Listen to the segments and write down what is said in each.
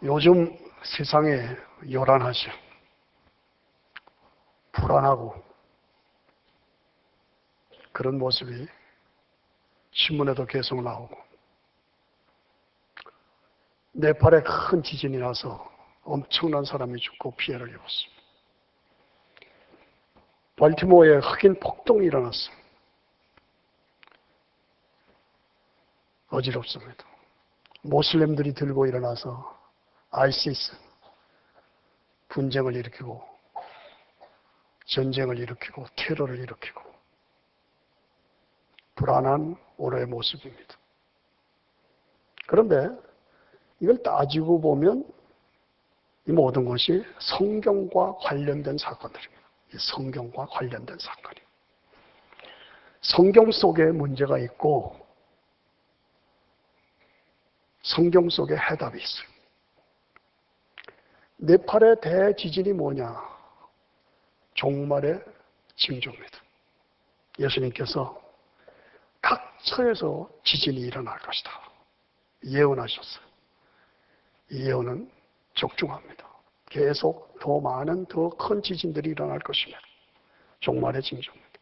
요즘 세상에 요란하죠. 불안하고 그런 모습이 신문에도 계속 나오고, 네팔에 큰 지진이 나서 엄청난 사람이 죽고 피해를 입었습니다. 발티모어에 흑인 폭동이 일어났어요. 어지럽습니다. 모슬렘들이 들고 일어나서 아이시스 분쟁을 일으키고 전쟁을 일으키고 테러를 일으키고 불안한 오늘의 모습입니다. 그런데 이걸 따지고 보면 이 모든 것이 성경과 관련된 사건들입니다. 이 성경과 관련된 사건이에요. 성경 속에 문제가 있고 성경 속에 해답이 있어요. 네팔의 대지진이 뭐냐? 종말의 징조입니다. 예수님께서 각처에서 지진이 일어날 것이다 예언하셨어요. 이 예언은 적중합니다. 계속 더 많은 더 큰 지진들이 일어날 것이며 종말의 징조입니다.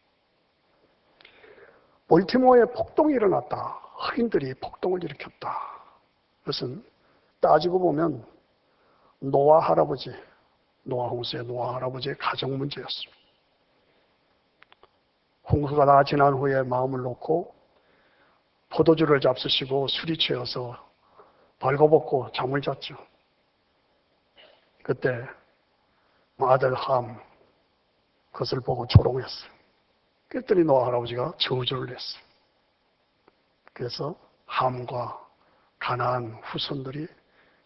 볼티모어에 폭동이 일어났다. 흑인들이 폭동을 일으켰다. 그것은 따지고 보면 노아 할아버지, 노아 홍수의 노아 할아버지의 가정 문제였습니다. 홍수가 다 지난 후에 마음을 놓고 포도주를 잡수시고 술이 취해서 벌거벗고 잠을 잤죠. 그때 아들 함 그것을 보고 조롱했어요. 그랬더니 노아 할아버지가 저주를 했어요. 그래서 함과 가나안 후손들이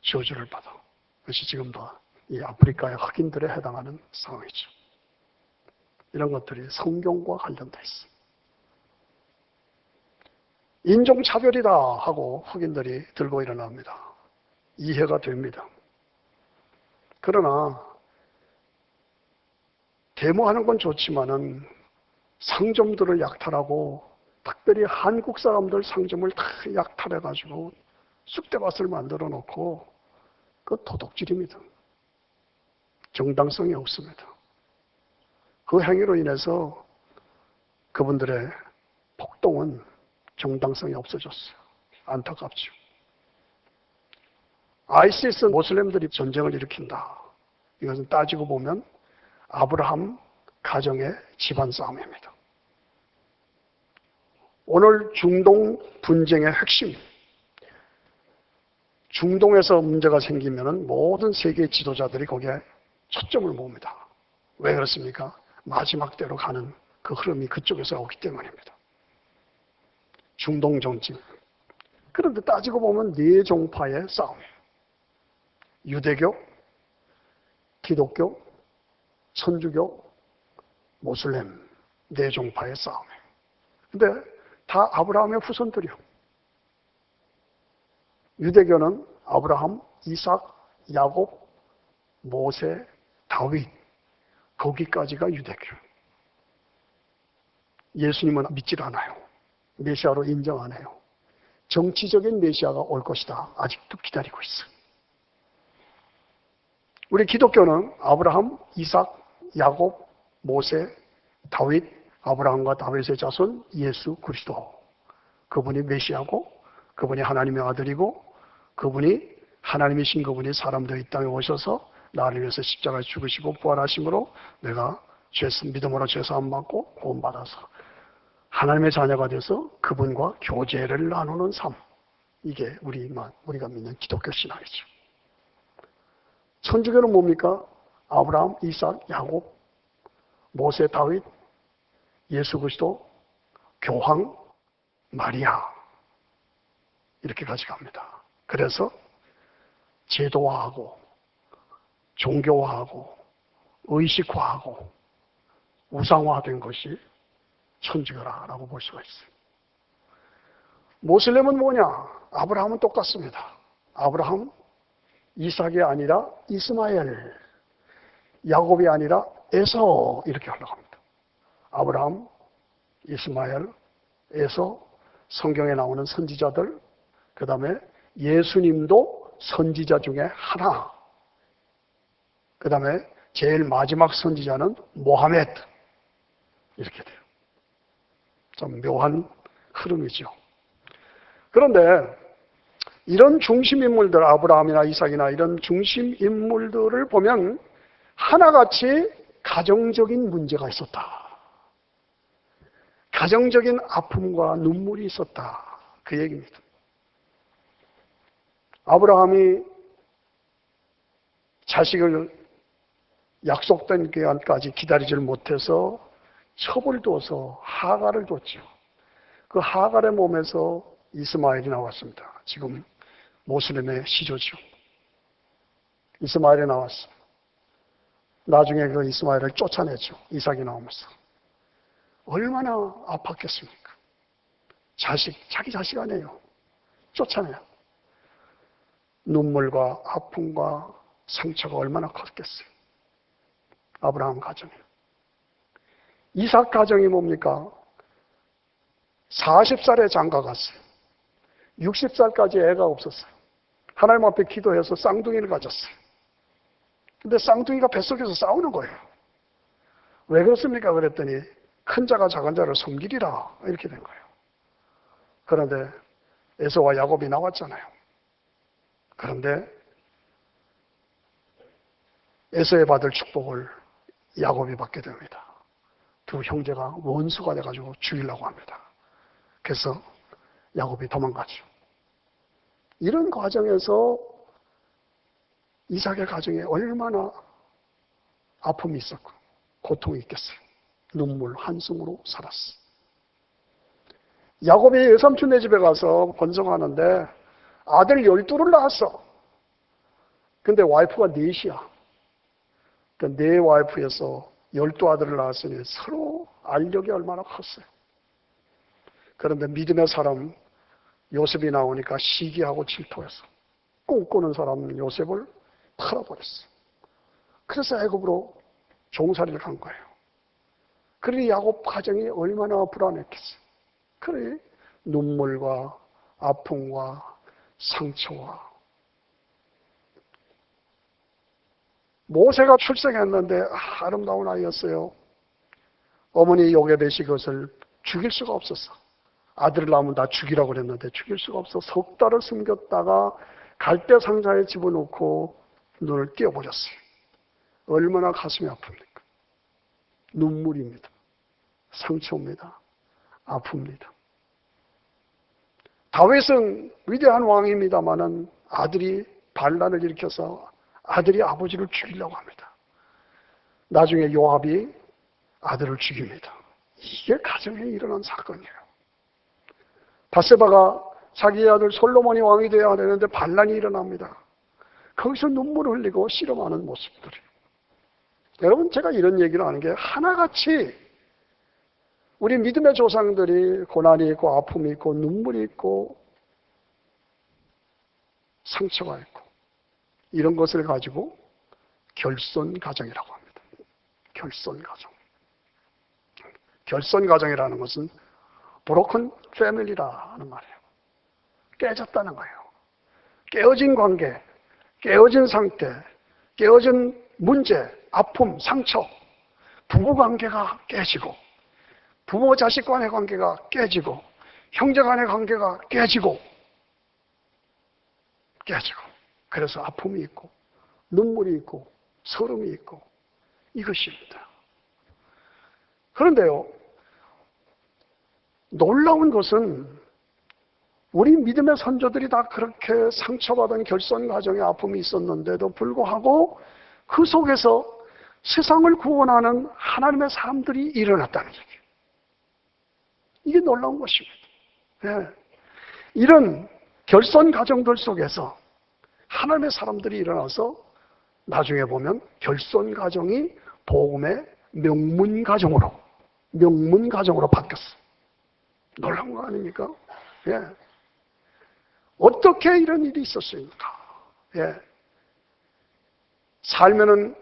저주를 받아. 그것이 지금도 이 아프리카의 흑인들에 해당하는 상황이죠. 이런 것들이 성경과 관련되어 있어요. 인종차별이다 하고 흑인들이 들고 일어납니다. 이해가 됩니다. 그러나 데모하는 건 좋지만은 상점들을 약탈하고 특별히 한국 사람들 상점을 다 약탈해가지고 쑥대밭을 만들어 놓고 그 도둑질입니다. 정당성이 없습니다. 그 행위로 인해서 그분들의 폭동은 정당성이 없어졌어요. 안타깝죠. 아이시스 모슬렘들이 전쟁을 일으킨다. 이것은 따지고 보면 아브라함 가정의 집안 싸움입니다. 오늘 중동 분쟁의 핵심, 중동에서 문제가 생기면 모든 세계 지도자들이 거기에 초점을 봅니다. 왜 그렇습니까? 마지막 때로 가는 그 흐름이 그쪽에서 오기 때문입니다. 중동 정치. 그런데 따지고 보면 네 종파의 싸움이에요. 유대교, 기독교, 천주교, 모슬렘 네 종파의 싸움이에요. 근데 다 아브라함의 후손들이요. 유대교는 아브라함, 이삭, 야곱, 모세, 다윗 거기까지가 유대교. 예수님은 믿질 않아요. 메시아로 인정 안 해요. 정치적인 메시아가 올 것이다. 아직도 기다리고 있어요. 우리 기독교는 아브라함, 이삭, 야곱, 모세, 다윗, 아브라함과 다윗의 자손 예수 그리스도. 그분이 메시아고 그분이 하나님의 아들이고 그분이 하나님이신 그분이 사람들이 이 땅에 오셔서 나를 위해서 십자가에 죽으시고 부활하심으로 내가 믿음으로 죄사함 받고 구원받아서 하나님의 자녀가 돼서 그분과 교제를 나누는 삶. 이게 우리가 믿는 기독교 신앙이죠. 천주교는 뭡니까? 아브라함, 이삭, 야곱, 모세, 다윗, 예수 그리스도, 교황, 마리아 이렇게 가져갑니다. 그래서 제도화하고 종교화하고 의식화하고 우상화된 것이 천주교라고 볼 수가 있어요. 모슬렘은 뭐냐? 아브라함은 똑같습니다. 아브라함, 이삭이 아니라 이스마엘, 야곱이 아니라 에서 이렇게 하려고 합니다. 아브라함, 이스마엘, 에서 성경에 나오는 선지자들, 그 다음에 예수님도 선지자 중에 하나. 그 다음에 제일 마지막 선지자는 모하메드. 이렇게 돼요. 좀 묘한 흐름이죠. 그런데 이런 중심인물들, 아브라함이나 이삭이나 이런 중심인물들을 보면 하나같이 가정적인 문제가 있었다. 가정적인 아픔과 눈물이 있었다. 그 얘기입니다. 아브라함이 자식을 약속된 기간까지 기다리질 못해서 첩을 둬서 하갈을 뒀죠. 그 하갈의 몸에서 이스마엘이 나왔습니다. 지금 모슬렘의 시조죠. 이스마엘이 나왔어요. 나중에 그 이스마엘을 쫓아냈죠. 이삭이 나오면서. 얼마나 아팠겠습니까? 자기 자식 아니에요. 쫓아내요. 눈물과 아픔과 상처가 얼마나 컸겠어요. 아브라함 가정이. 이삭 가정이 뭡니까? 40살에 장가 갔어요. 60살까지 애가 없었어요. 하나님 앞에 기도해서 쌍둥이를 가졌어요. 근데 쌍둥이가 뱃속에서 싸우는 거예요. 왜 그렇습니까? 그랬더니 큰 자가 작은 자를 섬기리라 이렇게 된 거예요. 그런데 에서와 야곱이 나왔잖아요. 그런데 에서의 받을 축복을 야곱이 받게 됩니다. 두 형제가 원수가 돼가지고 죽이려고 합니다. 그래서 야곱이 도망가죠. 이런 과정에서 이삭의 가정에 얼마나 아픔이 있었고 고통이 있겠어요. 눈물 한숨으로 살았어. 야곱이 외삼촌네 집에 가서 번성하는데 아들 12를 낳았어. 근데 와이프가 넷이야. 그 네 와이프에서 12아들을 낳았으니 서로 알력이 얼마나 컸어요. 그런데 믿음의 사람 요셉이 나오니까 시기하고 질투해서 꿈꾸는 사람 요셉을 팔아버렸어. 그래서 애굽으로 종살이를 간 거예요. 그러니 야곱 가정이 얼마나 불안했겠어요. 그러니 눈물과 아픔과 상처와 모세가 출생했는데 아름다운 아이였어요. 어머니 요게벳이 그것을 죽일 수가 없었어. 아들을 낳으면 다 죽이라고 그랬는데 죽일 수가 없어. 석 달을 숨겼다가 갈대 상자에 집어넣고 눈을 띄어버렸어요. 얼마나 가슴이 아픕니까? 눈물입니다. 상처입니다. 아픕니다. 다윗은 위대한 왕입니다마는 아들이 반란을 일으켜서 아들이 아버지를 죽이려고 합니다. 나중에 요압이 아들을 죽입니다. 이게 가정에 일어난 사건이에요. 바세바가 자기 아들 솔로몬이 왕이 되어야 되는데 반란이 일어납니다. 거기서 눈물을 흘리고 씨름하는 모습들이에요. 여러분, 제가 이런 얘기를 하는 게 하나같이 우리 믿음의 조상들이 고난이 있고 아픔이 있고 눈물이 있고 상처가 있고 이런 것을 가지고 결손가정이라고 합니다. 결손가정. 결손가정이라는 것은 브로큰 패밀리라는 말이에요. 깨졌다는 거예요. 깨어진 관계, 깨어진 상태, 깨어진 문제, 아픔, 상처, 부부관계가 깨지고 부모 자식 간의 관계가 깨지고 형제 간의 관계가 깨지고 그래서 아픔이 있고 눈물이 있고 서름이 있고 이것입니다. 그런데요, 놀라운 것은 우리 믿음의 선조들이 다 그렇게 상처받은 결손 가정의 아픔이 있었는데도 불구하고 그 속에서 세상을 구원하는 하나님의 사람들이 일어났다는 얘기예요. 이게 놀라운 것입니다. 네. 이런 결손 가정들 속에서 하나님의 사람들이 일어나서 나중에 보면 결손 가정이 복음의 명문 가정으로 바뀌었어요. 놀라운 거 아닙니까? 예. 어떻게 이런 일이 있었습니까? 예. 살면은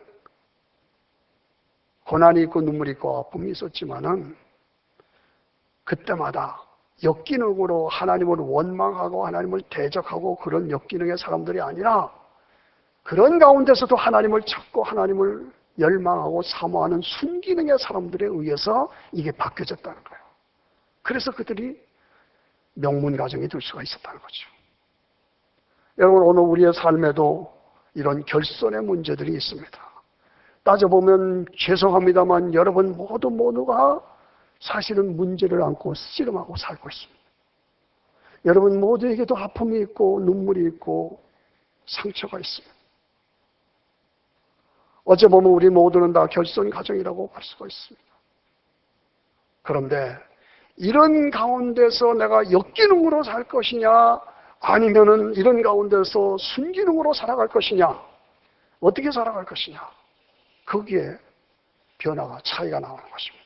고난이 있고 눈물이 있고 아픔이 있었지만은 그때마다 역기능으로 하나님을 원망하고 하나님을 대적하고 그런 역기능의 사람들이 아니라 그런 가운데서도 하나님을 찾고 하나님을 열망하고 사모하는 순기능의 사람들에 의해서 이게 바뀌어졌다는 거예요. 그래서 그들이 명문 가정이 될 수가 있었다는 거죠. 여러분, 오늘 우리의 삶에도 이런 결손의 문제들이 있습니다. 따져보면 죄송합니다만 여러분 모두가 사실은 문제를 안고 씨름하고 살고 있습니다. 여러분 모두에게도 아픔이 있고 눈물이 있고 상처가 있습니다. 어째 보면 우리 모두는 다 결손 가정이라고 할 수가 있습니다. 그런데 이런 가운데서 내가 역기능으로 살 것이냐 아니면은 이런 가운데서 순기능으로 살아갈 것이냐, 어떻게 살아갈 것이냐, 거기에 변화가 차이가 나오는 것입니다.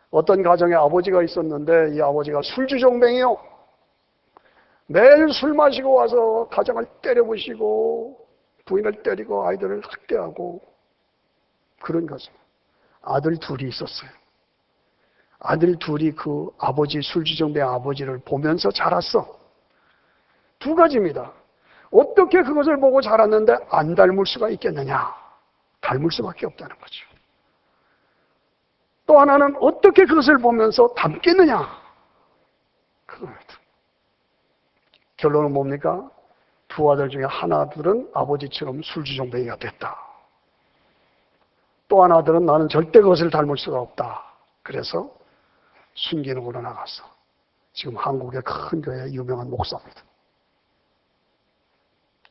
어떤 가정에 아버지가 있었는데 이 아버지가 술주정뱅이요. 매일 술 마시고 와서 가정을 때려부시고 부인을 때리고 아이들을 학대하고 그런 가정. 아들 둘이 있었어요. 아들 둘이 그 아버지, 술주정뱅이 아버지를 보면서 자랐어. 두 가지입니다. 어떻게 그것을 보고 자랐는데 안 닮을 수가 있겠느냐? 닮을 수밖에 없다는 거죠. 또 하나는 어떻게 그것을 보면서 닮겠느냐? 그겁니다. 결론은 뭡니까? 두 아들 중에 하나들은 아버지처럼 술주정뱅이가 됐다. 또 하나들은 나는 절대 그것을 닮을 수가 없다. 그래서 순기능으로 나가서 지금 한국의 큰 교회의 유명한 목사입니다.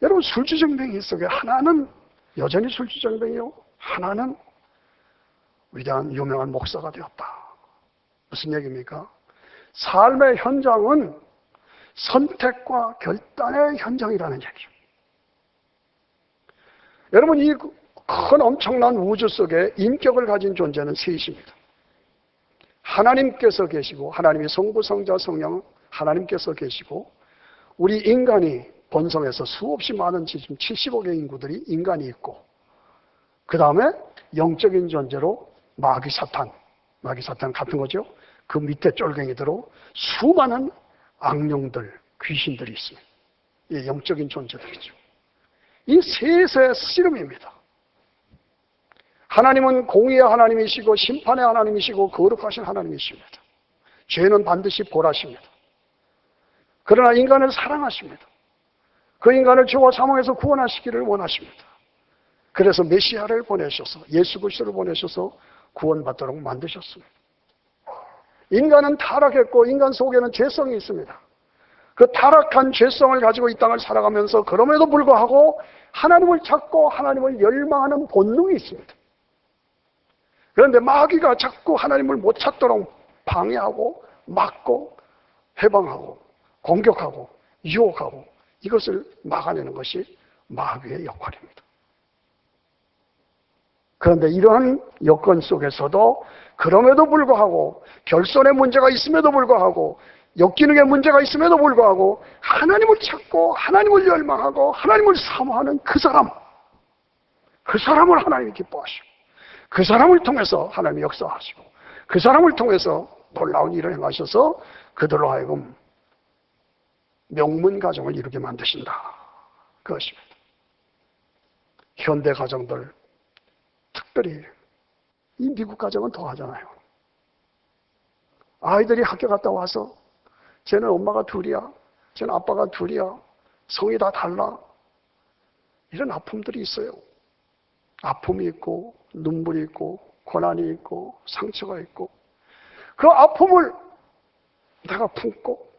여러분, 술주정뱅이 속에 하나는 여전히 술주정뱅이요, 하나는 위대한 유명한 목사가 되었다. 무슨 얘기입니까? 삶의 현장은 선택과 결단의 현장이라는 얘기죠. 여러분, 이 큰 엄청난 우주 속에 인격을 가진 존재는 셋입니다. 하나님께서 계시고, 하나님이 성부, 성자, 성령 하나님께서 계시고, 우리 인간이 본성에서 수없이 많은 지금 70억의 인구들이 인간이 있고, 그 다음에 영적인 존재로 마귀 사탄 같은 거죠. 그 밑에 쫄갱이들로 수많은 악령들, 귀신들이 있습니다. 이 영적인 존재들이죠. 이 셋의 씨름입니다. 하나님은 공의의 하나님이시고 심판의 하나님이시고 거룩하신 하나님이십니다. 죄는 반드시 벌하십니다. 그러나 인간을 사랑하십니다. 그 인간을 죄와 사망에서 구원하시기를 원하십니다. 그래서 메시아를 보내셔서, 예수 그리스도를 보내셔서 구원받도록 만드셨습니다. 인간은 타락했고 인간 속에는 죄성이 있습니다. 그 타락한 죄성을 가지고 이 땅을 살아가면서 그럼에도 불구하고 하나님을 찾고 하나님을 열망하는 본능이 있습니다. 그런데 마귀가 자꾸 하나님을 못 찾도록 방해하고 막고 해방하고 공격하고 유혹하고 이것을 막아내는 것이 마귀의 역할입니다. 그런데 이러한 여건 속에서도 그럼에도 불구하고 결손의 문제가 있음에도 불구하고 역기능의 문제가 있음에도 불구하고 하나님을 찾고 하나님을 열망하고 하나님을 사모하는 그 사람을 하나님이 기뻐하시고 그 사람을 통해서 하나님이 역사하시고 그 사람을 통해서 놀라운 일을 행하셔서 그들로 하여금 명문 가정을 이루게 만드신다. 그것입니다. 현대 가정들, 특별히 이 미국 가정은 더 하잖아요. 아이들이 학교 갔다 와서 쟤는 엄마가 둘이야, 쟤는 아빠가 둘이야, 성이 다 달라. 이런 아픔들이 있어요. 아픔이 있고 눈물이 있고 고난이 있고 상처가 있고 그 아픔을 내가 품고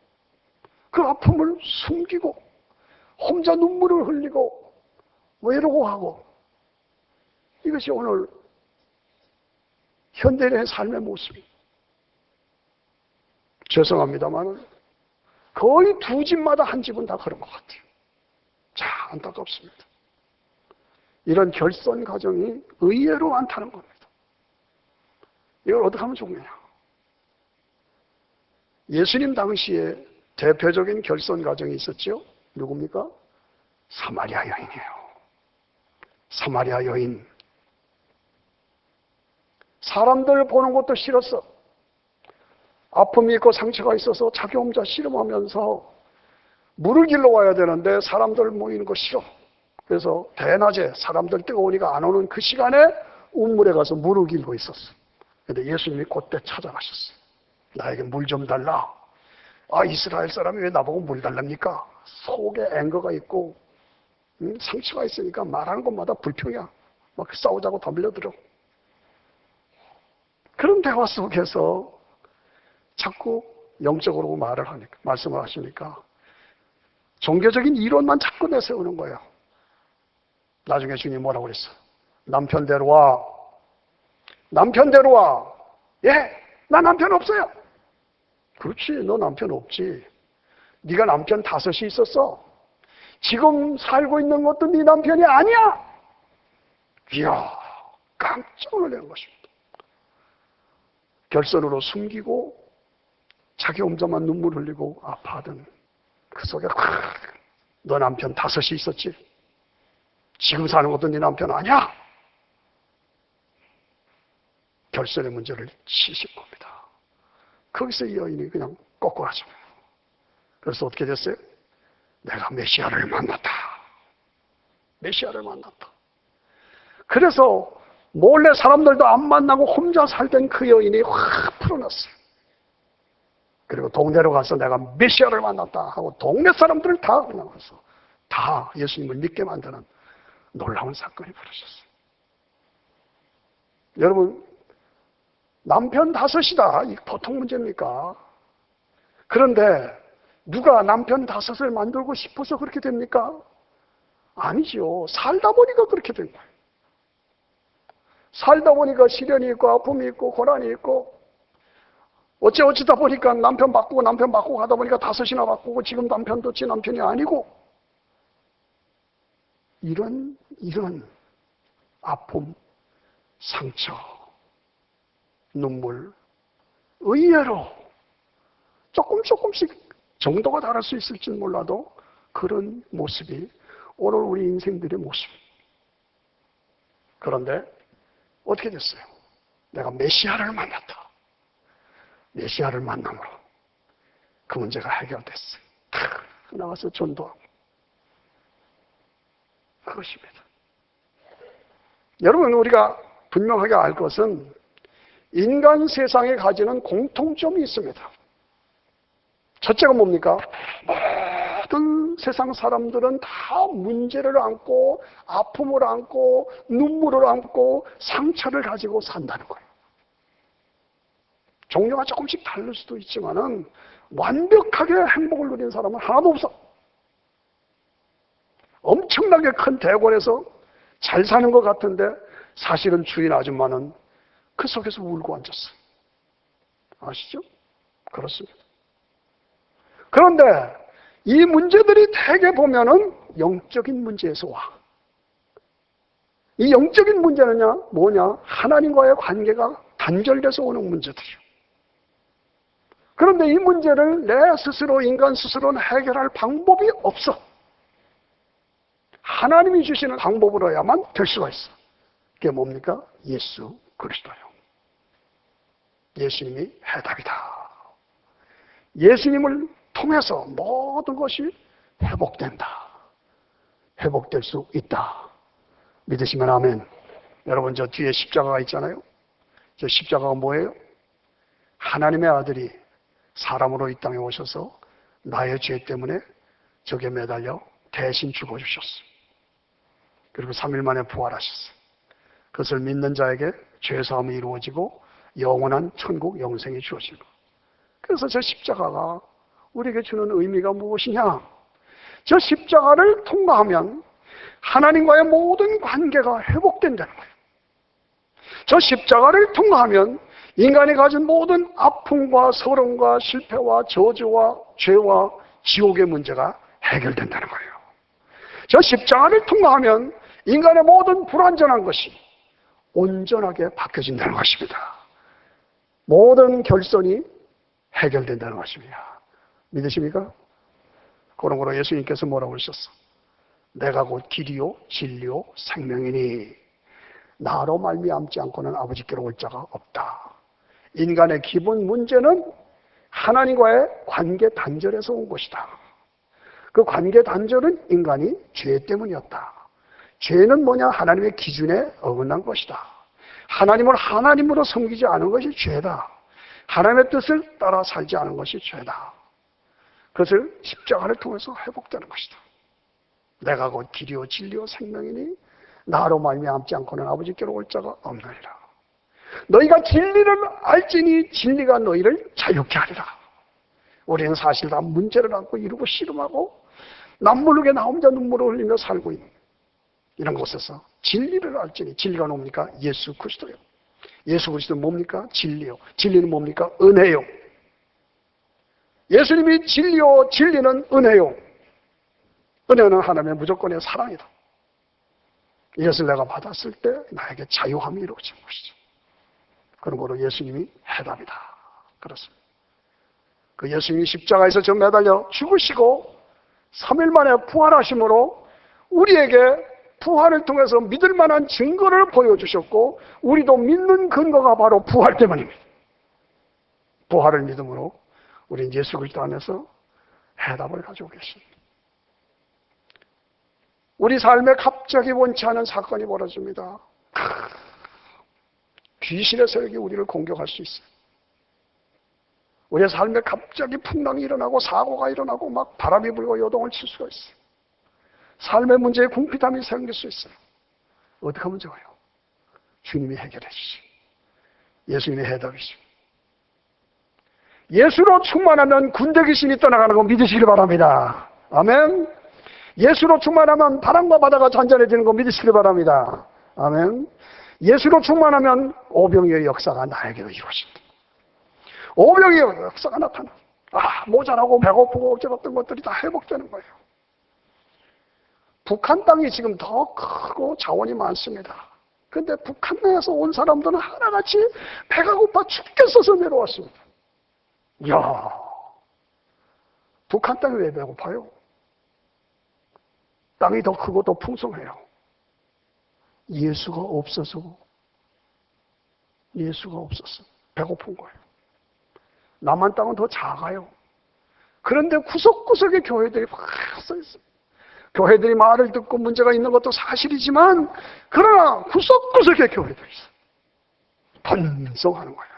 그 아픔을 숨기고 혼자 눈물을 흘리고 외로워하고 이것이 오늘 현대인의 삶의 모습입니다. 죄송합니다만 거의 두 집마다 한 집은 다 그런 것 같아요. 자, 안타깝습니다. 이런 결손 가정이 의외로 많다는 겁니다. 이걸 어떻게 하면 좋느냐? 예수님 당시에 대표적인 결손 가정이 있었죠. 누굽니까? 사마리아 여인이에요. 사마리아 여인. 사람들 보는 것도 싫었어. 아픔이 있고 상처가 있어서 자기 혼자 씨름하면서 물을 길러 와야 되는데 사람들 모이는 거 싫어. 그래서 대낮에 사람들 뜨거우니까 안 오는 그 시간에 운물에 가서 물을 길고 있었어. 근데 예수님이 그때 찾아가셨어요. 나에게 물 좀 달라. 아, 이스라엘 사람이 왜 나보고 물 달랍니까? 속에 앵거가 있고 상처가 있으니까 말하는 것마다 불평이야. 막 싸우자고 덤벼들어. 그런 대화 속에서 자꾸 영적으로 말씀을 하시니까 종교적인 이론만 자꾸 내세우는 거예요. 나중에 주님이 뭐라고 그랬어? 남편 데려와. 남편 데려와. 예, 나 남편 없어요. 그렇지, 너 남편 없지. 네가 남편 5이 있었어. 지금 살고 있는 것도 네 남편이 아니야. 이야, 깜짝 놀란 것입니다. 결선으로 숨기고 자기 혼자만 눈물 흘리고 아파하던 그 속에 너 남편 5이 있었지. 지금 사는 것도 네 남편 아니야. 결선의 문제를 치신 겁니다. 거기서 이 여인이 그냥 꺾어가죠. 그래서 어떻게 됐어요? 내가 메시아를 만났다. 메시아를 만났다. 그래서 몰래 사람들도 안 만나고 혼자 살던 그 여인이 확 풀어났어요. 그리고 동네로 가서 내가 메시아를 만났다 하고 동네 사람들을 다 나와서 다 예수님을 믿게 만드는 놀라운 사건이 벌어졌어요. 여러분, 남편 5이다. 이 보통 문제입니까? 그런데 누가 남편 5을 만들고 싶어서 그렇게 됩니까? 아니죠. 살다 보니까 그렇게 된 거예요. 살다 보니까 시련이 있고 아픔이 있고 고난이 있고 어쩌다 보니까 남편 바꾸고 가다 보니까 5이나 바꾸고 지금 남편도 지 남편이 아니고 이런 아픔, 상처, 눈물, 의외로 조금씩 정도가 다를 수 있을지 몰라도 그런 모습이 오늘 우리 인생들의 모습입니다. 그런데 어떻게 됐어요? 내가 메시아를 만났다. 메시아를 만남으로 그 문제가 해결됐어요. 나가서 전도하고. 그것입니다. 여러분, 우리가 분명하게 알 것은 인간 세상에 가지는 공통점이 있습니다. 첫째가 뭡니까? 모든 세상 사람들은 다 문제를 안고 아픔을 안고 눈물을 안고 상처를 가지고 산다는 거예요. 종류가 조금씩 다를 수도 있지만은 완벽하게 행복을 누린 사람은 하나도 없어. 엄청나게 큰 대궐에서 잘 사는 것 같은데 사실은 주인 아줌마는 그 속에서 울고 앉았어요. 아시죠? 그렇습니다. 그런데 이 문제들이 대개 보면은 영적인 문제에서 와. 이 영적인 문제는요, 뭐냐? 하나님과의 관계가 단절돼서 오는 문제들이요. 그런데 이 문제를 내 스스로, 인간 스스로는 해결할 방법이 없어. 하나님이 주시는 방법으로야만 될 수가 있어. 그게 뭡니까? 예수 그리스도요. 예수님이 해답이다. 예수님을 통해서 모든 것이 회복된다. 회복될 수 있다. 믿으시면 아멘. 여러분, 저 뒤에 십자가가 있잖아요. 저 십자가가 뭐예요? 하나님의 아들이 사람으로 이 땅에 오셔서 나의 죄 때문에 저게 매달려 대신 죽어주셨어요. 그리고 3일 만에 부활하셨어요. 그것을 믿는 자에게 죄사함이 이루어지고 영원한 천국 영생이 주어지고. 그래서 저 십자가가 우리에게 주는 의미가 무엇이냐? 저 십자가를 통과하면 하나님과의 모든 관계가 회복된다는 거예요. 저 십자가를 통과하면 인간이 가진 모든 아픔과 서름과 실패와 저주와 죄와 지옥의 문제가 해결된다는 거예요. 저 십자가를 통과하면 인간의 모든 불완전한 것이 온전하게 바뀌어진다는 것입니다. 모든 결선이 해결된다는 것입니다. 믿으십니까? 그러므로 예수님께서 뭐라고 하셨어? 내가 곧 길이요 진리요 생명이니 나로 말미암지 않고는 아버지께로 올 자가 없다. 인간의 기본 문제는 하나님과의 관계 단절에서 온 것이다. 그 관계 단절은 인간이 죄 때문이었다. 죄는 뭐냐? 하나님의 기준에 어긋난 것이다. 하나님을 하나님으로 섬기지 않은 것이 죄다. 하나님의 뜻을 따라 살지 않은 것이 죄다. 그것을 십자가를 통해서 회복되는 것이다. 내가 곧 길이요 진리요 생명이니 나로 말미암지 않고는 아버지께로 올 자가 없느니라. 너희가 진리를 알지니 진리가 너희를 자유케 하리라. 우리는 사실 다 문제를 안고 이루고 씨름하고 남모르게 나 혼자 눈물을 흘리며 살고 있는 이런 곳에서 진리를 알지니, 진리가 뭡니까? 예수 그리스도요. 예수 그리스도는 뭡니까? 진리요. 진리는 뭡니까? 은혜요. 예수님이 진리요, 진리는 은혜요. 은혜는 하나님의 무조건의 사랑이다. 이것을 내가 받았을 때 나에게 자유함이 이루어진 것이죠. 그러므로 예수님이 해답이다. 그렇습니다. 그 예수님이 십자가에서 저 매달려 죽으시고 3일 만에 부활하심으로 우리에게 부활을 통해서 믿을 만한 증거를 보여주셨고, 우리도 믿는 근거가 바로 부활 때문입니다. 부활을 믿음으로 우리는 예수 그리스도 안에서 해답을 가지고 계십니다. 우리 삶에 갑자기 원치 않은 사건이 벌어집니다. 귀신의 세력이 우리를 공격할 수 있어요. 우리의 삶에 갑자기 풍랑이 일어나고 사고가 일어나고 막 바람이 불고 요동을 칠 수가 있어요. 삶의 문제에 궁핍함이 생길 수 있어요. 어떻게 하면 좋아요? 주님이 해결해 주시죠. 예수님의 해답이죠. 예수로 충만하면 군대 귀신이 떠나가는 거 믿으시길 바랍니다. 아멘. 예수로 충만하면 바람과 바다가 잔잔해지는 거 믿으시길 바랍니다. 아멘. 예수로 충만하면 오병이의 역사가 나에게도 이루어진다. 오병이의 역사가 나타나. 모자라고 배고프고 어쩌었던 것들이 다 회복되는 거예요. 북한 땅이 지금 더 크고 자원이 많습니다. 그런데 북한에서 온 사람들은 하나같이 배가 고파 죽겠어서 내려왔습니다. 이야, 북한 땅이 왜 배고파요? 땅이 더 크고 더 풍성해요. 예수가 없어서 배고픈 거예요. 남한 땅은 더 작아요. 그런데 구석구석에 교회들이 막 써 있어요. 교회들이 말을 듣고 문제가 있는 것도 사실이지만, 그러나 구석구석에 교회들이 있어요. 번성하는 거예요.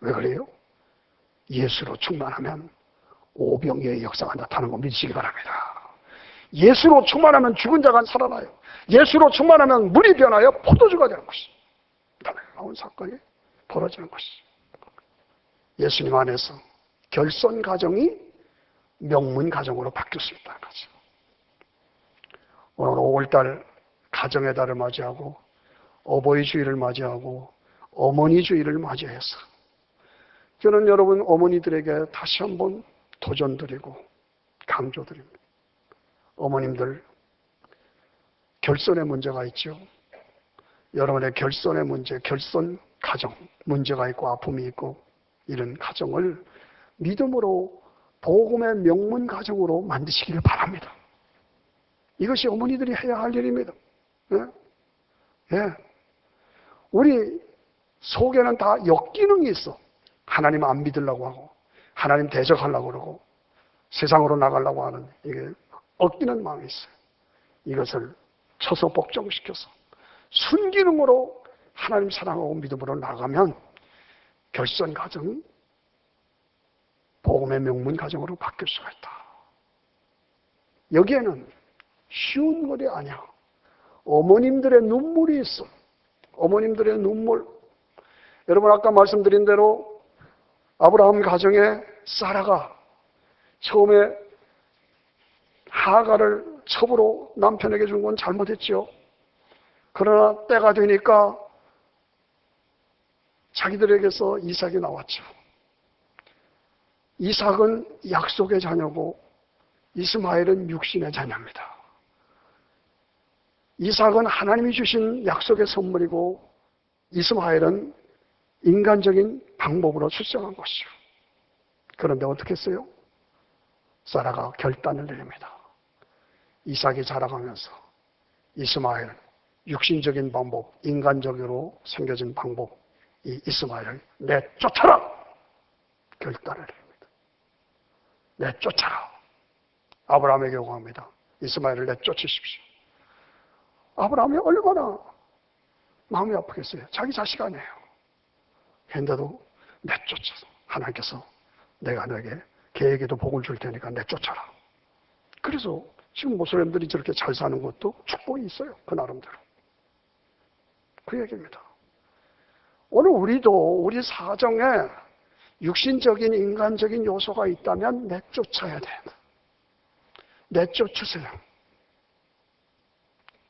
왜 그래요? 예수로 충만하면 오병이의 역사가 나타나는 거 믿으시기 바랍니다. 예수로 충만하면 죽은 자가 살아나요. 예수로 충만하면 물이 변하여 포도주가 되는 것이죠. 놀라운 사건이 벌어지는 것이죠. 예수님 안에서 결손 가정이 명문 가정으로 바뀌었습니다. 오늘 5월달 가정의 달을 맞이하고 어버이 주일을 맞이하고 어머니 주일을 맞이해서 저는 여러분 어머니들에게 다시 한번 도전드리고 강조드립니다. 어머님들, 결손의 문제가 있죠. 여러분의 결손의 문제, 결손 가정 문제가 있고 아픔이 있고 이런 가정을 믿음으로 복음의 명문 가정으로 만드시기를 바랍니다. 이것이 어머니들이 해야 할 일입니다. 예. 우리 속에는 다 역기능이 있어. 하나님 안 믿으려고 하고 하나님 대적하려고 그러고 세상으로 나가려고 하는 이게 엇기는 마음이 있어요. 이것을 쳐서 복종시켜서 순기능으로 하나님 사랑하고 믿음으로 나가면 결손 가정이 복음의 명문 가정으로 바뀔 수가 있다. 여기에는 쉬운 것이 아니야. 어머님들의 눈물이 있어. 어머님들의 눈물. 여러분 아까 말씀드린 대로 아브라함 가정에 사라가 처음에 하가를 첩으로 남편에게 준 건 잘못했죠. 그러나 때가 되니까 자기들에게서 이삭이 나왔죠. 이삭은 약속의 자녀고 이스마엘은 육신의 자녀입니다. 이삭은 하나님이 주신 약속의 선물이고 이스마엘은 인간적인 방법으로 출생한 것이죠. 그런데 어떻게 했어요? 사라가 결단을 내립니다. 이삭이 자라가면서 이스마엘, 육신적인 방법, 인간적으로 생겨진 방법, 이 이스마엘을 내쫓아라! 결단을 합니다. 내쫓아라. 아브라함에게 요구합니다. 이스마엘을 내쫓으십시오. 아브라함이 얼마나 마음이 아프겠어요. 자기 자식 아니에요. 그런데도 내쫓아서 하나님께서 내가 너에게 걔에게도 복을 줄 테니까 내쫓아라. 그래서 지금 모슬렘들이 저렇게 잘 사는 것도 축복이 있어요. 그 나름대로. 그 얘기입니다. 오늘 우리도 우리 사정에 육신적인 인간적인 요소가 있다면 내쫓아야 된다. 내쫓으세요.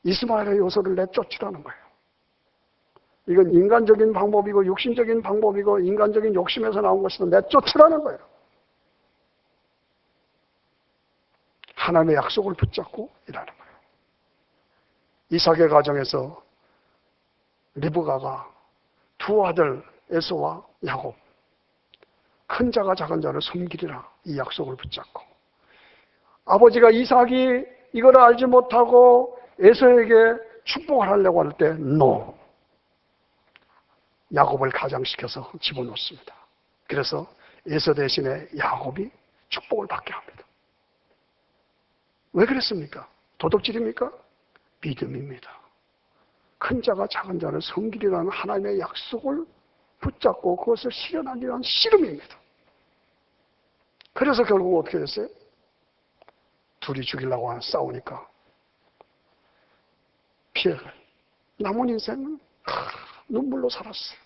이스마엘의 요소를 내쫓으라는 거예요. 이건 인간적인 방법이고 육신적인 방법이고 인간적인 욕심에서 나온 것이다. 내쫓으라는 거예요. 하나님의 약속을 붙잡고 일하는 거예요. 이삭의 가정에서 리브가가 두 아들 에서와 야곱, 큰 자가 작은 자를 섬기리라 이 약속을 붙잡고, 아버지가 이삭이 이걸 알지 못하고 에서에게 축복을 하려고 할 때 NO, 야곱을 가장시켜서 집어넣습니다. 그래서 에서 대신에 야곱이 축복을 받게 합니다. 왜 그랬습니까? 도덕질입니까? 믿음입니다. 큰 자가 작은 자를 섬기리라는 하나님의 약속을 붙잡고 그것을 실현하기 위한 씨름입니다. 그래서 결국 어떻게 됐어요? 둘이 죽이려고 싸우니까 피해가. 남은 인생은 눈물로 살았어요.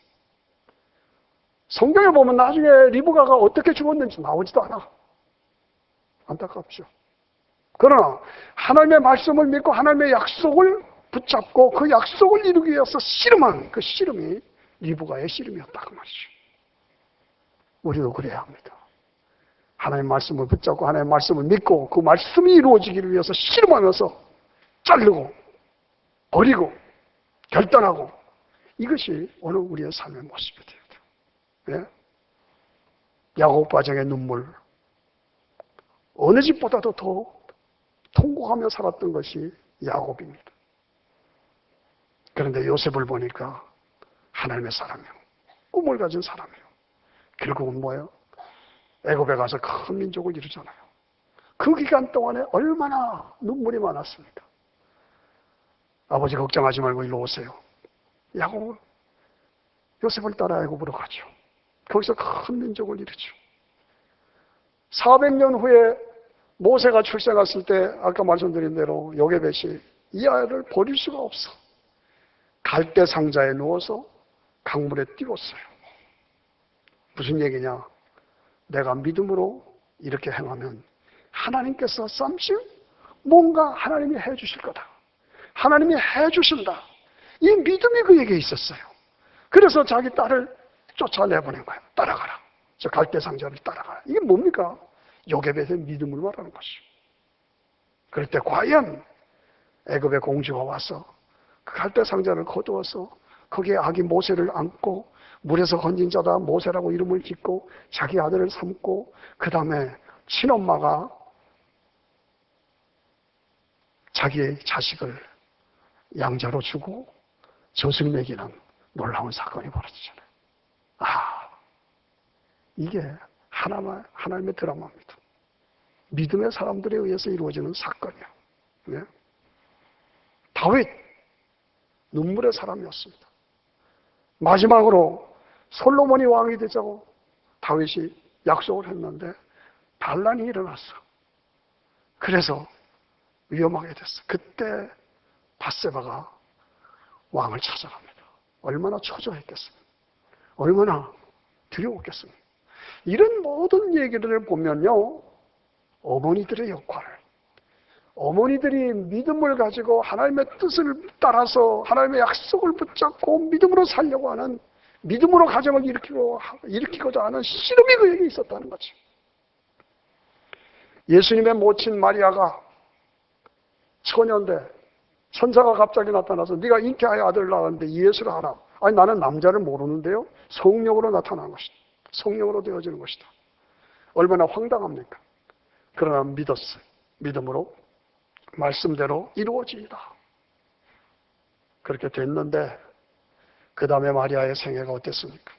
성경에 보면 나중에 리브가가 어떻게 죽었는지 나오지도 않아. 안타깝죠. 그러나 하나님의 말씀을 믿고 하나님의 약속을 붙잡고 그 약속을 이루기 위해서 씨름한 그 씨름이 리브가의 씨름이었다 그 말이죠. 우리도 그래야 합니다. 하나님의 말씀을 붙잡고 하나님의 말씀을 믿고 그 말씀이 이루어지기를 위해서 씨름하면서 자르고 버리고 결단하고, 이것이 오늘 우리의 삶의 모습이 돼야 돼요. 예? 야곱 가정의 눈물, 어느 집보다도 더 통곡하며 살았던 것이 야곱입니다. 그런데 요셉을 보니까 하나님의 사람이요, 꿈을 가진 사람이요. 결국은 뭐예요? 애굽에 가서 큰 민족을 이루잖아요. 그 기간 동안에 얼마나 눈물이 많았습니까? 아버지 걱정하지 말고 일로 오세요. 야곱은 요셉을 따라 애굽으로 가죠. 거기서 큰 민족을 이루죠. 400년 후에 모세가 출생했을 때 아까 말씀드린 대로 요게벳이 이 아이를 버릴 수가 없어. 갈대 상자에 누워서 강물에 띄웠어요. 무슨 얘기냐? 내가 믿음으로 이렇게 행하면 하나님께서 쌈씩 뭔가 하나님이 해주실 거다. 하나님이 해주신다. 이 믿음이 그에게 있었어요. 그래서 자기 딸을 쫓아내보낸 거예요. 따라가라. 저 갈대 상자를 따라가라. 이게 뭡니까? 요게벳의 믿음을 말하는 것이죠. 그럴 때 과연 애굽의 공주가 와서 그 갈대 상자를 거두어서 거기에 아기 모세를 안고 물에서 건진 자다 모세라고 이름을 짓고 자기 아들을 삼고, 그 다음에 친엄마가 자기의 자식을 양자로 주고 젖을 먹이는 놀라운 사건이 벌어지잖아요. 이게 하나님의 드라마입니다. 믿음의 사람들에 의해서 이루어지는 사건이에요. 네? 다윗, 눈물의 사람이었습니다. 마지막으로 솔로몬이 왕이 되자고 다윗이 약속을 했는데 반란이 일어났어. 그래서 위험하게 됐어. 그때 밧세바가 왕을 찾아갑니다. 얼마나 초조했겠습니까? 얼마나 두려웠겠습니까? 이런 모든 얘기들을 보면요, 어머니들의 역할, 어머니들이 믿음을 가지고 하나님의 뜻을 따라서 하나님의 약속을 붙잡고 믿음으로 살려고 하는, 믿음으로 가정을 일으키고자 하는 씨름이 그에게 있었다는 거죠. 예수님의 모친 마리아가 처녀인데 천사가 갑자기 나타나서 네가 잉태하여 아들을 낳았는데 예수를 하라. 아니, 나는 남자를 모르는데요. 성령으로 나타난 것이다. 성령으로 되어지는 것이다. 얼마나 황당합니까? 그러나 믿었어요. 믿음으로 말씀대로 이루어지이다. 그렇게 됐는데 그 다음에 마리아의 생애가 어땠습니까?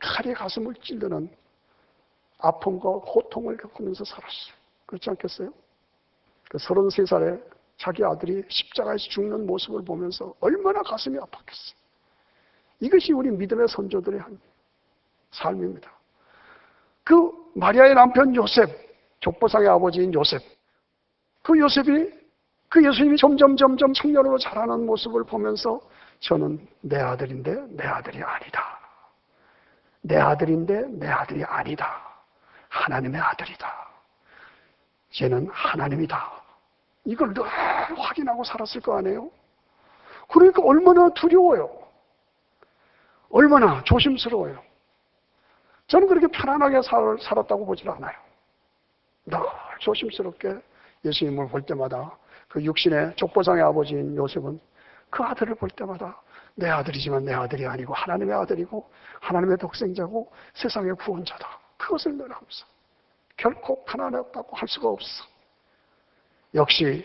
칼이 가슴을 찌르는 아픔과 고통을 겪으면서 살았어요. 그렇지 않겠어요? 그 33살에 자기 아들이 십자가에서 죽는 모습을 보면서 얼마나 가슴이 아팠겠어요. 이것이 우리 믿음의 선조들의 한 삶입니다. 그 마리아의 남편 요셉, 족보상의 아버지인 요셉, 그 요셉이 그 예수님이 점점 청년으로 자라는 모습을 보면서 저는 내 아들인데 내 아들이 아니다. 내 아들인데 내 아들이 아니다. 하나님의 아들이다. 쟤는 하나님이다. 이걸 늘 확인하고 살았을 거 아니에요? 그러니까 얼마나 두려워요. 얼마나 조심스러워요. 저는 그렇게 편안하게 살았다고 보질 않아요. 늘 조심스럽게 예수님을 볼 때마다 그 육신의 족보상의 아버지인 요셉은 그 아들을 볼 때마다 내 아들이지만 내 아들이 아니고 하나님의 아들이고 하나님의 독생자고 세상의 구원자다. 그것을 늘 하면서 결코 편안했다고 할 수가 없어. 역시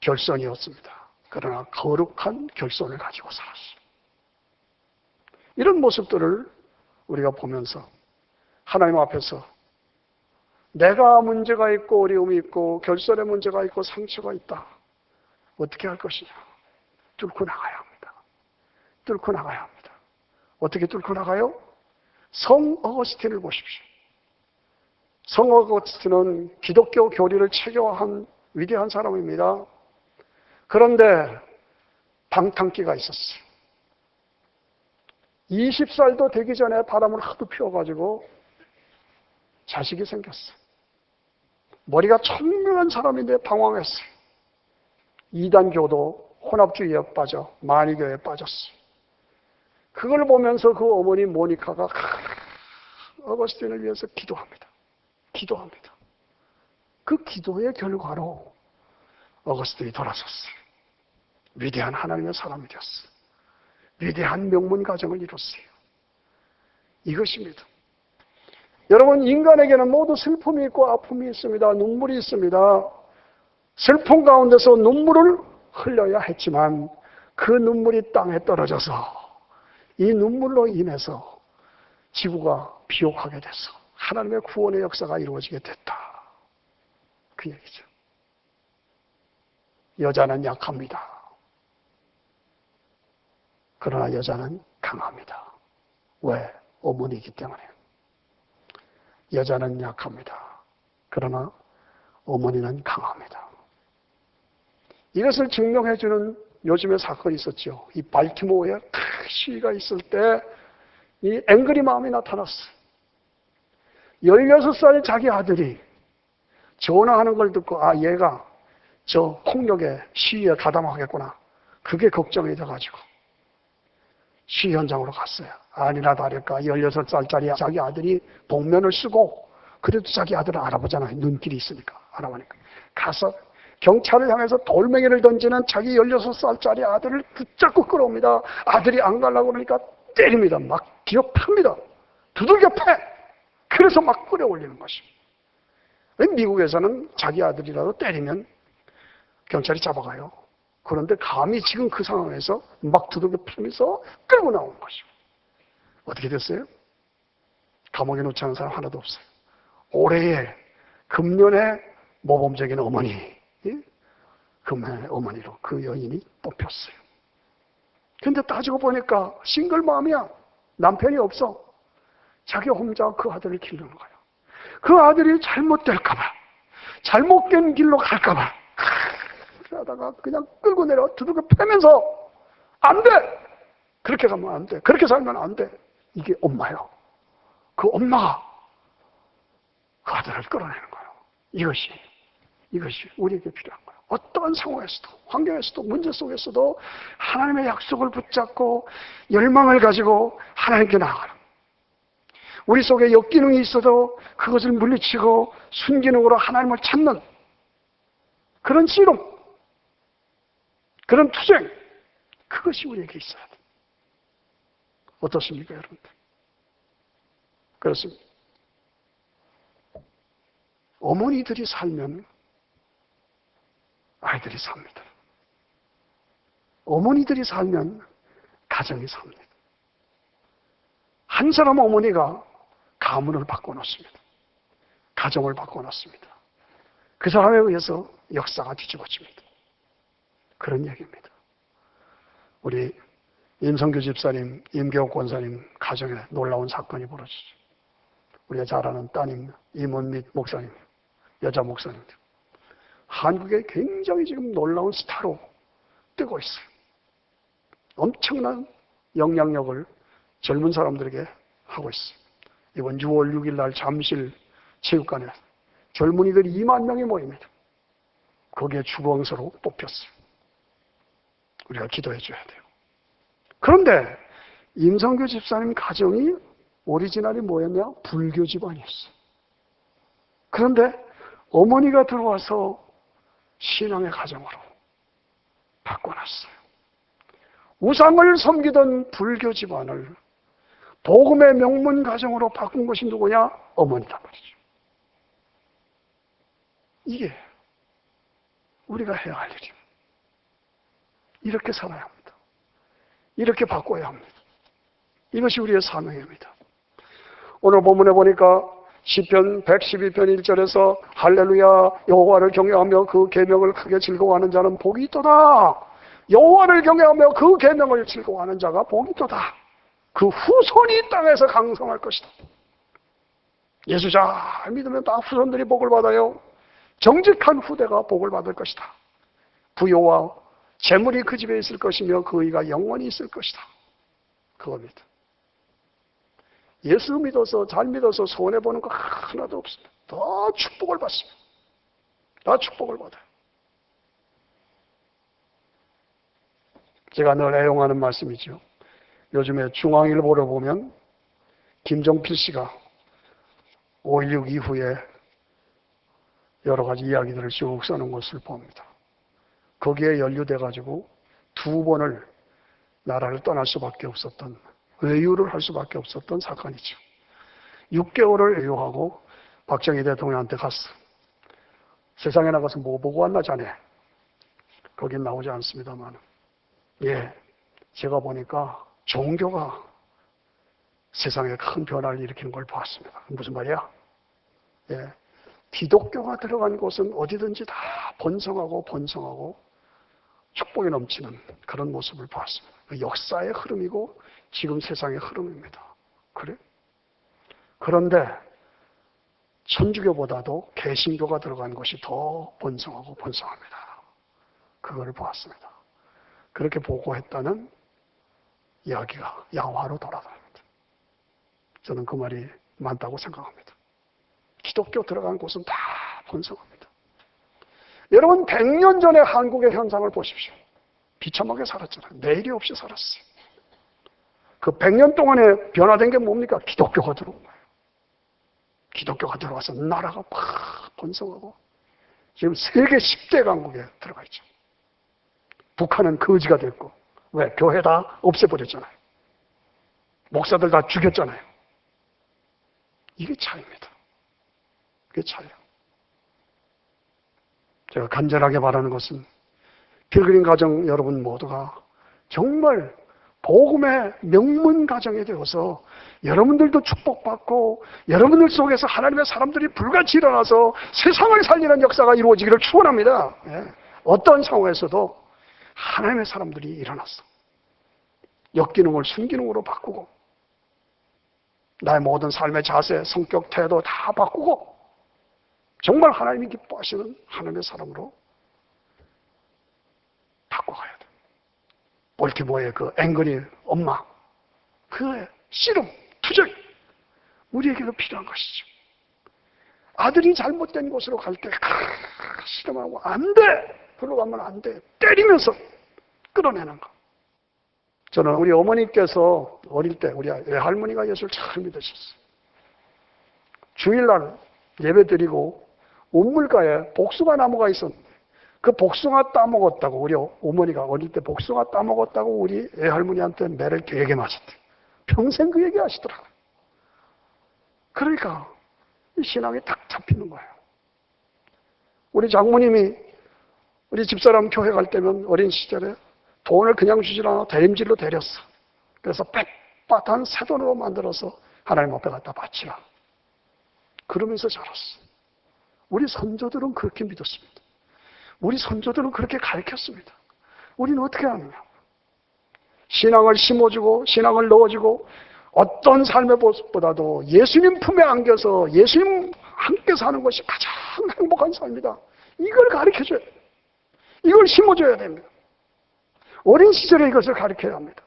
결선이었습니다. 그러나 거룩한 결선을 가지고 살았어요. 이런 모습들을 우리가 보면서 하나님 앞에서 내가 문제가 있고 어려움이 있고 결선에 문제가 있고 상처가 있다. 어떻게 할 것이냐? 뚫고 나가야 합니다. 뚫고 나가야 합니다. 어떻게 뚫고 나가요? 성 어거스틴을 보십시오. 성 어거스틴은 기독교 교리를 체계화한 위대한 사람입니다. 그런데 방탕기가 있었어요. 20살도 되기 전에 바람을 하도 피워가지고 자식이 생겼어요. 머리가 청명한 사람인데 방황했어요. 이단교도 혼합주의에 빠져 만이교에 빠졌어요. 그걸 보면서 그 어머니 모니카가 어거스틴을 위해서 기도합니다. 그 기도의 결과로 어거스틴이 돌아섰어요. 위대한 하나님의 사람이 되었어요. 위대한 명문 가정을 이뤘어요. 이것입니다. 여러분, 인간에게는 모두 슬픔이 있고 아픔이 있습니다. 눈물이 있습니다. 슬픔 가운데서 눈물을 흘려야 했지만 그 눈물이 땅에 떨어져서 이 눈물로 인해서 지구가 비옥하게 돼서 하나님의 구원의 역사가 이루어지게 됐다. 그 얘기죠. 여자는 약합니다. 그러나 여자는 강합니다. 왜? 어머니이기 때문에. 여자는 약합니다. 그러나 어머니는 강합니다. 이것을 증명해주는 요즘의 사건이 있었죠. 이 발티모어에 큰 시위가 있을 때 이 앵그리 마음이 나타났어요. 16살 자기 아들이 전화하는 걸 듣고 얘가 저 폭력의 시위에 가담하겠구나. 그게 걱정이 돼가지고 시위 현장으로 갔어요. 아니나 다를까 16살짜리 자기 아들이 복면을 쓰고 그래도 자기 아들을 알아보잖아요. 눈길이 있으니까 알아보니까. 가서 경찰을 향해서 돌멩이를 던지는 자기 16살짜리 아들을 붙잡고 끌어옵니다. 아들이 안 가려고 그러니까 때립니다. 막 기어팝니다. 두들겨 패! 그래서 막 끌어올리는 것입니다. 미국에서는 자기 아들이라도 때리면 경찰이 잡아가요. 그런데 감히 지금 그 상황에서 막 두들겨 패면서 끌고 나오는 것입니다. 어떻게 됐어요? 감옥에 놓지 않은 사람 하나도 없어요. 올해의 금년의 모범적인 어머니, 금년의 어머니로 그 여인이 뽑혔어요. 근데 따지고 보니까 싱글 마음이야. 남편이 없어. 자기 혼자 그 아들을 기르는 거예요. 그 아들이 잘못될까봐, 잘못된 길로 갈까봐, 그러다가 그냥 끌고 내려 두들겨 패면서 안 돼! 그렇게 가면 안 돼. 그렇게 살면 안 돼. 이게 엄마예요. 그 엄마가 그 아들을 끌어내는 거예요. 이것이 우리에게 필요한 거예요. 어떠한 상황에서도, 환경에서도, 문제 속에서도 하나님의 약속을 붙잡고 열망을 가지고 하나님께 나아가는. 우리 속에 역기능이 있어도 그것을 물리치고 순기능으로 하나님을 찾는 그런 씨름, 그런 투쟁, 그것이 우리에게 있어야 돼요. 어떻습니까, 여러분들? 그렇습니다. 어머니들이 살면 아이들이 삽니다. 어머니들이 살면 가정이 삽니다. 한 사람 어머니가 가문을 바꿔놓습니다. 가정을 바꿔놨습니다. 그 사람에 의해서 역사가 뒤집어집니다. 그런 얘기입니다. 우리 임성규 집사님, 임교옥 권사님 가정에 놀라운 사건이 벌어지죠. 우리가 잘 아는 따님 임원밋 목사님, 여자 목사님들. 한국에 굉장히 지금 놀라운 스타로 뜨고 있어요. 엄청난 영향력을 젊은 사람들에게 하고 있어요. 이번 6월 6일 날 잠실 체육관에 젊은이들이 2만 명이 모입니다. 거기에 주광서로 뽑혔어요. 우리가 기도해 줘야 돼요. 그런데 임성규 집사님 가정이 오리지널이 뭐였냐? 불교 집안이었어요. 그런데 어머니가 들어와서 신앙의 가정으로 바꿔놨어요. 우상을 섬기던 불교 집안을 복음의 명문 가정으로 바꾼 것이 누구냐? 어머니다 말이죠. 이게 우리가 해야 할 일입니다. 이렇게 살아야 합니다. 이렇게 바꿔야 합니다. 이것이 우리의 사명입니다. 오늘 본문에 보니까 시편 112편 1절에서 할렐루야 여호와를 경외하며 그 계명을 크게 즐거워하는 자는 복이 있도다. 여호와를 경외하며 그 계명을 즐거워하는 자가 복이 있도다. 그 후손이 땅에서 강성할 것이다. 예수 잘 믿으면 다 후손들이 복을 받아요. 정직한 후대가 복을 받을 것이다. 부요와 재물이 그 집에 있을 것이며 그 의가 영원히 있을 것이다. 그겁니다. 예수 믿어서 잘 믿어서 손해보는 거 하나도 없습니다. 다 축복을 받습니다. 다 축복을 받아요. 제가 늘 애용하는 말씀이죠. 요즘에 중앙일보를 보면 김종필 씨가 5.16 이후에 여러 가지 이야기들을 쭉 써놓은 것을 봅니다. 거기에 연루돼가지고 2번을 나라를 떠날 수밖에 없었던, 외유를 할 수밖에 없었던 사건이죠. 6개월을 외유하고 박정희 대통령한테 갔어. 세상에 나가서 뭐 보고 왔나 자네? 거긴 나오지 않습니다만, 예, 제가 보니까 종교가 세상에 큰 변화를 일으키는 걸 봤습니다. 무슨 말이야? 예, 기독교가 들어간 곳은 어디든지 다 번성하고 축복이 넘치는 그런 모습을 봤습니다. 그 역사의 흐름이고 지금 세상의 흐름입니다. 그래? 그런데 천주교보다도 개신교가 들어간 것이 더 번성합니다. 그걸 보았습니다. 그렇게 보고했다는 이야기가 양화로 돌아다닙니다. 저는 그 말이 맞다고 생각합니다. 기독교 들어간 곳은 다 번성합니다. 여러분 100년 전에 한국의 현상을 보십시오. 비참하게 살았잖아요. 내일이 없이 살았어요. 그 100년 동안에 변화된 게 뭡니까? 기독교가 들어온 거예요. 기독교가 들어와서 나라가 막 번성하고 지금 세계 10대 강국에 들어가 있죠. 북한은 거지가 됐고, 왜? 교회 다 없애버렸잖아요. 목사들 다 죽였잖아요. 이게 차이입니다. 그게 차이예요. 제가 간절하게 바라는 것은 필그림 가정 여러분 모두가 정말 복음의 명문 가정이 되어서 여러분들도 축복받고 여러분들 속에서 하나님의 사람들이 불같이 일어나서 세상을 살리는 역사가 이루어지기를 축원합니다. 예. 어떤 상황에서도 하나님의 사람들이 일어났어. 역기능을 순기능으로 바꾸고 나의 모든 삶의 자세, 성격, 태도 다 바꾸고 정말 하나님이 기뻐하시는 하나님의 사람으로 바꿔가야 돼. 볼티모어의 그 앵그리 엄마, 그의 씨름, 투쟁, 우리에게도 필요한 것이죠. 아들이 잘못된 곳으로 갈 때 씨름하고 안 돼! 그러고 가면 안 돼. 때리면서 끌어내는 거. 저는 우리 어머니께서 어릴 때 우리 외할머니가 예수를 잘 믿으셨어요. 주일날 예배 드리고 우물가에 복숭아 나무가 있었는데 그 복숭아 따먹었다고 우리 어머니가 어릴 때 복숭아 따먹었다고 우리 외할머니한테 매를 되게 맞았대요. 평생 그 얘기 하시더라고요. 그러니까 이 신앙이 딱 잡히는 거예요. 우리 장모님이 우리 집사람 교회 갈 때면 어린 시절에 돈을 그냥 주질 않아 대림질로 데렸어. 그래서 빳빳한 새 돈으로 만들어서 하나님 앞에 갖다 바치라. 그러면서 자랐어. 우리 선조들은 그렇게 믿었습니다. 우리 선조들은 그렇게 가르쳤습니다. 우리는 어떻게 하느냐? 신앙을 심어주고 신앙을 넣어주고 어떤 삶의 모습보다도 예수님 품에 안겨서 예수님 함께 사는 것이 가장 행복한 삶이다. 이걸 가르쳐줘야 돼요. 이걸 심어줘야 됩니다. 어린 시절에 이것을 가르쳐야 합니다.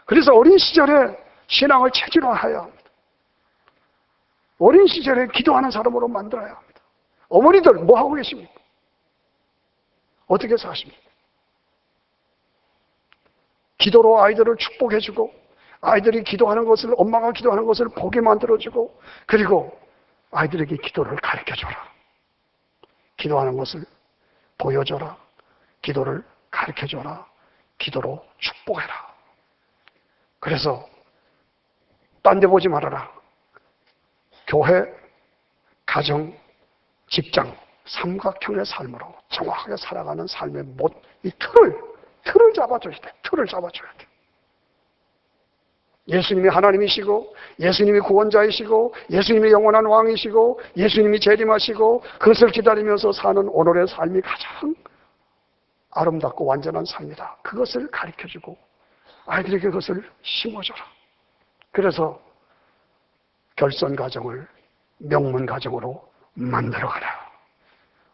그래서 어린 시절에 신앙을 체질화해야 합니다. 어린 시절에 기도하는 사람으로 만들어야 합니다. 어머니들 뭐 하고 계십니까? 어떻게 사십니까? 기도로 아이들을 축복해주고 아이들이 기도하는 것을 엄마가 기도하는 것을 보게 만들어주고 그리고 아이들에게 기도를 가르쳐줘라. 기도하는 것을 보여줘라. 기도를 가르쳐줘라. 기도로 축복해라. 그래서 딴 데 보지 말아라. 교회, 가정, 직장, 삼각형의 삶으로 정확하게 살아가는 삶의 이 틀을 잡아줘야 돼. 틀을 잡아줘야 돼. 예수님이 하나님이시고 예수님이 구원자이시고 예수님이 영원한 왕이시고 예수님이 재림하시고 그것을 기다리면서 사는 오늘의 삶이 가장 아름답고 완전한 삶이다. 그것을 가르쳐주고 아이들에게 그것을 심어줘라. 그래서 결선 가정을 명문 가정으로 만들어가라.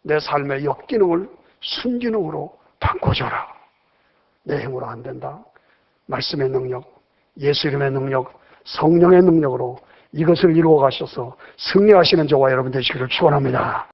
내 삶의 역기능을 순기능으로 바꿔줘라. 내 힘으로 안 된다. 말씀의 능력, 예수 이름의 능력, 성령의 능력으로 이것을 이루어 가셔서 승리하시는 저와 여러분 되시기를 축원합니다.